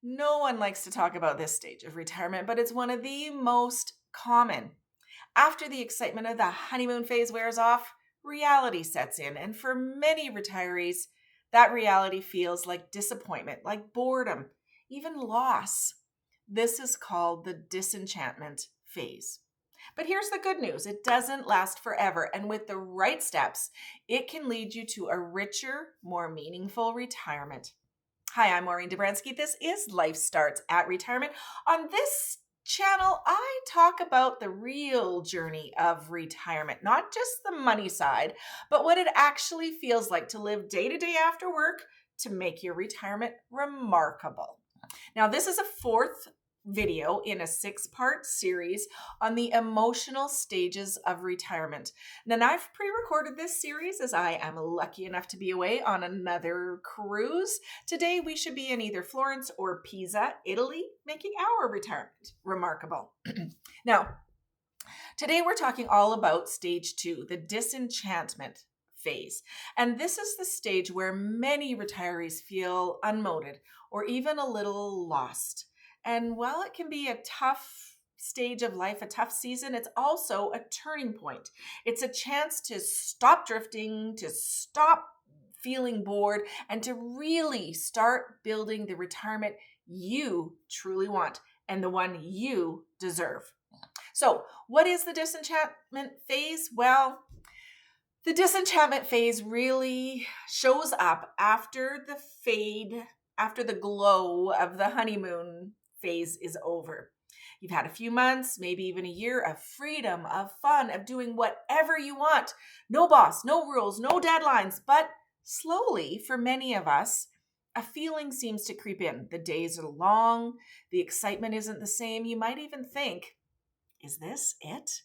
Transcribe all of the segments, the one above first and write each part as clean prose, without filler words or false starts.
No one likes to talk about this stage of retirement, but it's one of the most common. After the excitement of the honeymoon phase wears off, reality sets in. And for many retirees, that reality feels like disappointment, like boredom, even loss. This is called the disenchantment phase. But here's the good news, it doesn't last forever. And with the right steps, it can lead you to a richer, more meaningful retirement. Hi, I'm Maureen Dobranski. This is Life Starts at Retirement. On this channel, I talk about the real journey of retirement, not just the money side, but what it actually feels like to live day to day after work to make your retirement remarkable. Now, this is a fourth video in a 6-part series on the emotional stages of retirement. And I've pre-recorded this series as I am lucky enough to be away on another cruise. Today we should be in either Florence or Pisa, Italy, making our retirement remarkable. Now, today we're talking all about stage 2, the disenchantment phase. And this is the stage where many retirees feel unmotivated or even a little lost. And while it can be a tough stage of life, a tough season, it's also a turning point. It's a chance to stop drifting, to stop feeling bored, and to really start building the retirement you truly want and the one you deserve. So, what is the disenchantment phase? Well, the disenchantment phase really shows up after the glow of the honeymoon phase is over. You've had a few months, maybe even a year of freedom, of fun, of doing whatever you want. No boss, no rules, no deadlines. But slowly, for many of us, a feeling seems to creep in. The days are long. The excitement isn't the same. You might even think, is this it?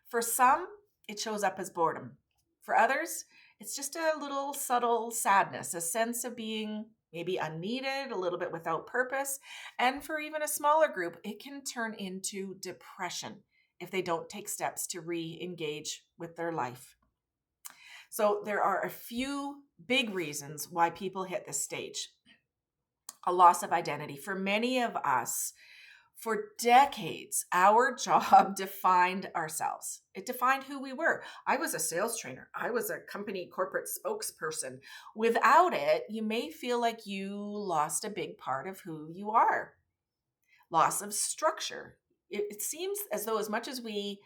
For some, it shows up as boredom. For others, it's just a little subtle sadness, a sense of being maybe unneeded, a little bit without purpose. And for even a smaller group, it can turn into depression if they don't take steps to re-engage with their life. So there are a few big reasons why people hit this stage. A loss of identity. For many of us, for decades, our job defined ourselves. It defined who we were. I was a sales trainer. I was a company corporate spokesperson. Without it, you may feel like you lost a big part of who you are. Loss of structure. It seems as though as much as we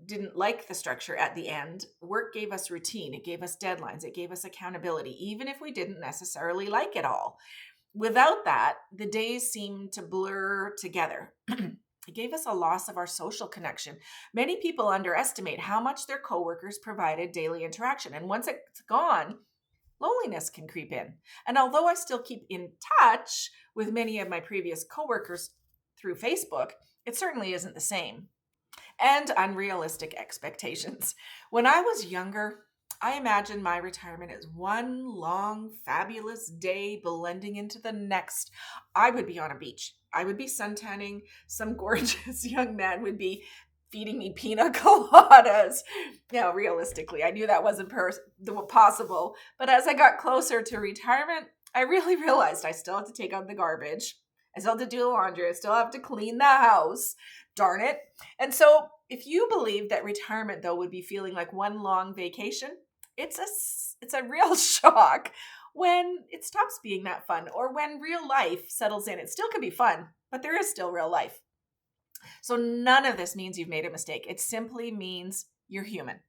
didn't like the structure at the end, work gave us routine. It gave us deadlines. It gave us accountability, even if we didn't necessarily like it all. Without that, the days seem to blur together. It gave us a loss of our social connection. Many people underestimate how much their coworkers provided daily interaction. And once it's gone, loneliness can creep in. And although I still keep in touch with many of my previous coworkers through Facebook, it certainly isn't the same. And unrealistic expectations. When I was younger, I imagined my retirement as one long, fabulous day blending into the next. I would be on a beach. I would be suntanning. Some gorgeous young man would be feeding me pina coladas. Now, realistically, I knew that wasn't possible. But as I got closer to retirement, I really realized I still have to take out the garbage. I still have to do the laundry. I still have to clean the house. Darn it. And so if you believe that retirement, though, would be feeling like one long vacation, it's a real shock when it stops being that fun or when real life settles in. It still can be fun, but there is still real life. So none of this means you've made a mistake. It simply means you're human.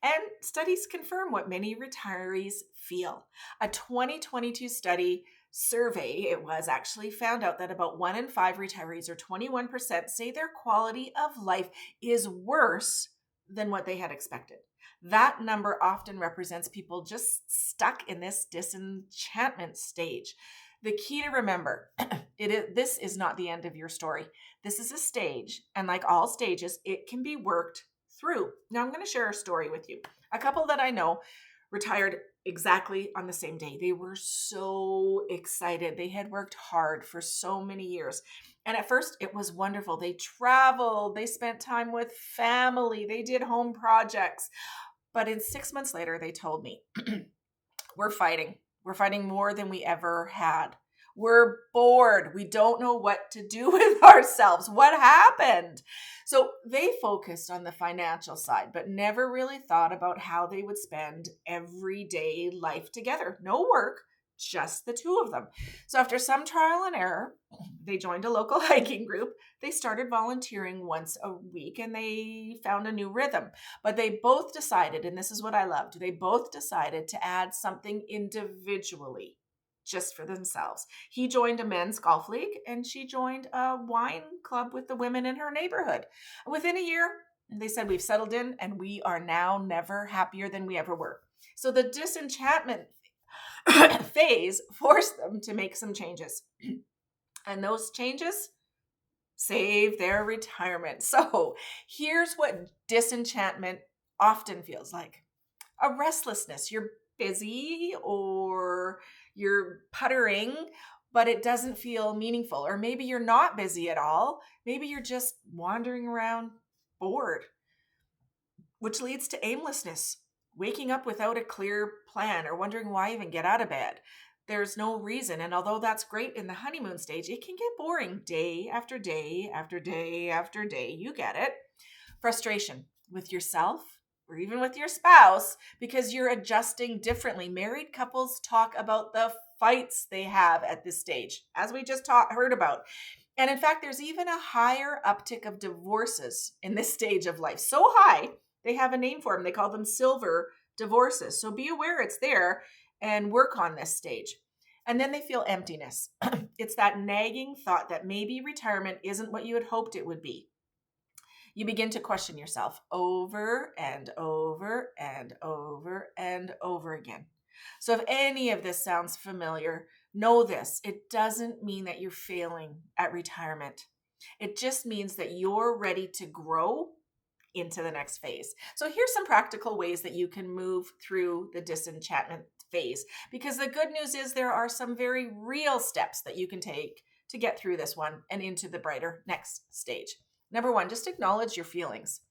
And studies confirm what many retirees feel. A 2022 study survey, it was actually found out that about 1 in 5 retirees, or 21%, say their quality of life is worse than what they had expected. That number often represents people just stuck in this disenchantment stage. The key to remember, this is not the end of your story. This is a stage, and like all stages, it can be worked through. Now, I'm going to share a story with you. A couple that I know retired exactly on the same day. They were so excited. They had worked hard for so many years. And at first, it was wonderful. They traveled. They spent time with family. They did home projects. But 6 months later, they told me, we're fighting. We're fighting more than we ever had. We're bored. We don't know what to do with ourselves. What happened? So they focused on the financial side, but never really thought about how they would spend everyday life together. No work, just the two of them. So after some trial and error, they joined a local hiking group. They started volunteering once a week and they found a new rhythm. But they both decided, and this is what I loved, they both decided to add something individually just for themselves. He joined a men's golf league and she joined a wine club with the women in her neighborhood. Within a year, they said, we've settled in and we are now never happier than we ever were. So the disenchantment phase forced them to make some changes. And those changes saved their retirement. So here's what disenchantment often feels like. A restlessness. You're busy or you're puttering, but it doesn't feel meaningful. Or maybe you're not busy at all. Maybe you're just wandering around bored, which leads to aimlessness. Waking up without a clear plan or wondering why even get out of bed. There's no reason. And although that's great in the honeymoon stage, it can get boring day after day after day after day. You get it. Frustration with yourself or even with your spouse because you're adjusting differently. Married couples talk about the fights they have at this stage, as we just heard about. And in fact, there's even a higher uptick of divorces in this stage of life. So high, they have a name for them. They call them silver divorces. So be aware it's there and work on this stage. And then they feel emptiness. It's that nagging thought that maybe retirement isn't what you had hoped it would be. You begin to question yourself over and over and over and over again. So if any of this sounds familiar, know this. It doesn't mean that you're failing at retirement. It just means that you're ready to grow into the next phase. So here's some practical ways that you can move through the disenchantment phase, because the good news is there are some very real steps that you can take to get through this one and into the brighter next stage. Number one, just acknowledge your feelings.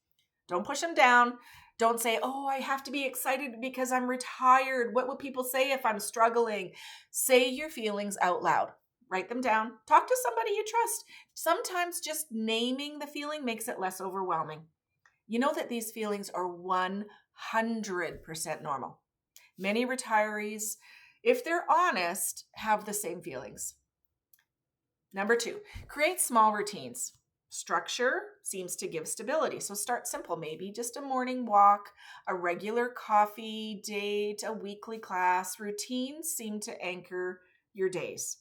Don't push them down. Don't say, oh, I have to be excited because I'm retired. What will people say if I'm struggling? Say your feelings out loud. Write them down. Talk to somebody you trust. Sometimes just naming the feeling makes it less overwhelming. You know that these feelings are 100% normal. Many retirees, if they're honest, have the same feelings. Number two, create small routines. Structure seems to give stability. So start simple, maybe just a morning walk, a regular coffee date, a weekly class. Routines seem to anchor your days.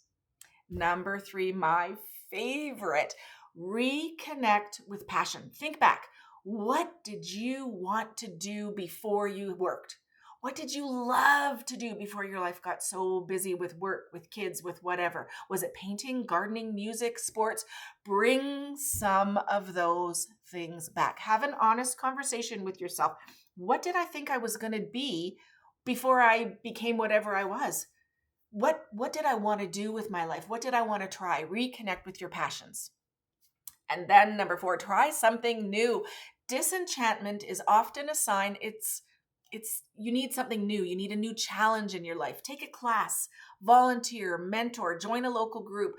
Number three, my favorite, reconnect with passion. Think back. What did you want to do before you worked? What did you love to do before your life got so busy with work, with kids, with whatever? Was it painting, gardening, music, sports? Bring some of those things back. Have an honest conversation with yourself. What did I think I was going to be before I became whatever I was? What did I want to do with my life? What did I want to try? Reconnect with your passions. And then number four, try something new. Disenchantment is often a sign you need something new. You need a new challenge in your life. Take a class, volunteer, mentor, join a local group.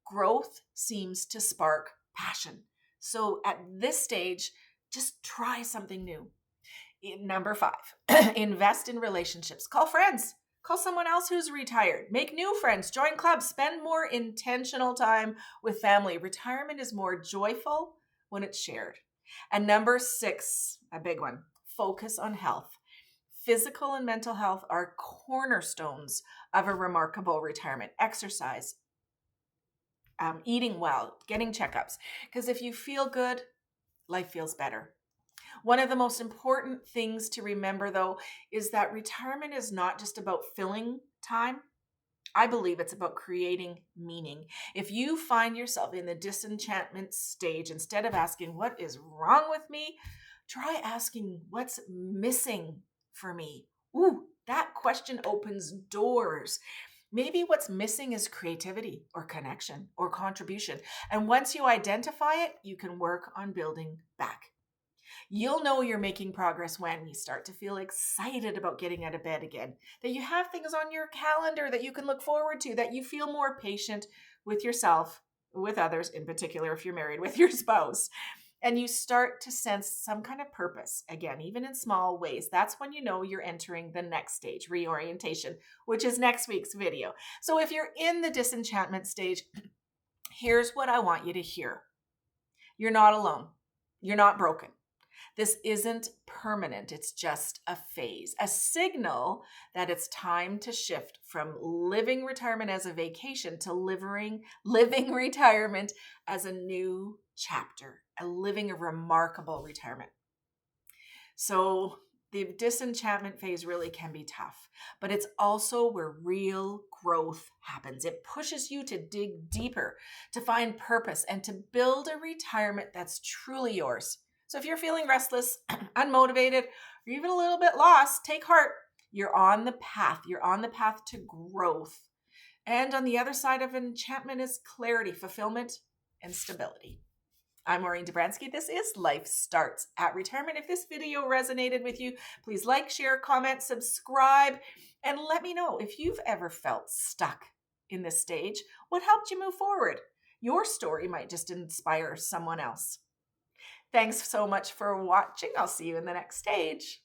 Growth seems to spark passion. So at this stage, just try something new. Number five, invest in relationships. Call friends. Call someone else who's retired. Make new friends. Join clubs. Spend more intentional time with family. Retirement is more joyful when it's shared. And number six, a big one, focus on health. Physical and mental health are cornerstones of a remarkable retirement. Exercise, eating well, getting checkups. Because if you feel good, life feels better. One of the most important things to remember, though, is that retirement is not just about filling time. I believe it's about creating meaning. If you find yourself in the disenchantment stage, instead of asking, what is wrong with me? Try asking, what's missing for me? Ooh, that question opens doors. Maybe what's missing is creativity or connection or contribution. And once you identify it, you can work on building back. You'll know you're making progress when you start to feel excited about getting out of bed again, that you have things on your calendar that you can look forward to, that you feel more patient with yourself, with others, in particular, if you're married, with your spouse. And you start to sense some kind of purpose, again, even in small ways. That's when you know you're entering the next stage, reorientation, which is next week's video. So if you're in the disenchantment stage, here's what I want you to hear. You're not alone. You're not broken. This isn't permanent. It's just a phase, a signal that it's time to shift from living retirement as a vacation to living retirement as a new chapter, living a remarkable retirement. So the disenchantment phase really can be tough, but it's also where real growth happens. It pushes you to dig deeper, to find purpose, and to build a retirement that's truly yours. So if you're feeling restless, unmotivated, or even a little bit lost, take heart. You're on the path. You're on the path to growth. And on the other side of enchantment is clarity, fulfillment, and stability. I'm Maureen Dobranski. This is Life Starts at Retirement. If this video resonated with you, please like, share, comment, subscribe, and let me know if you've ever felt stuck in this stage. What helped you move forward? Your story might just inspire someone else. Thanks so much for watching. I'll see you in the next stage.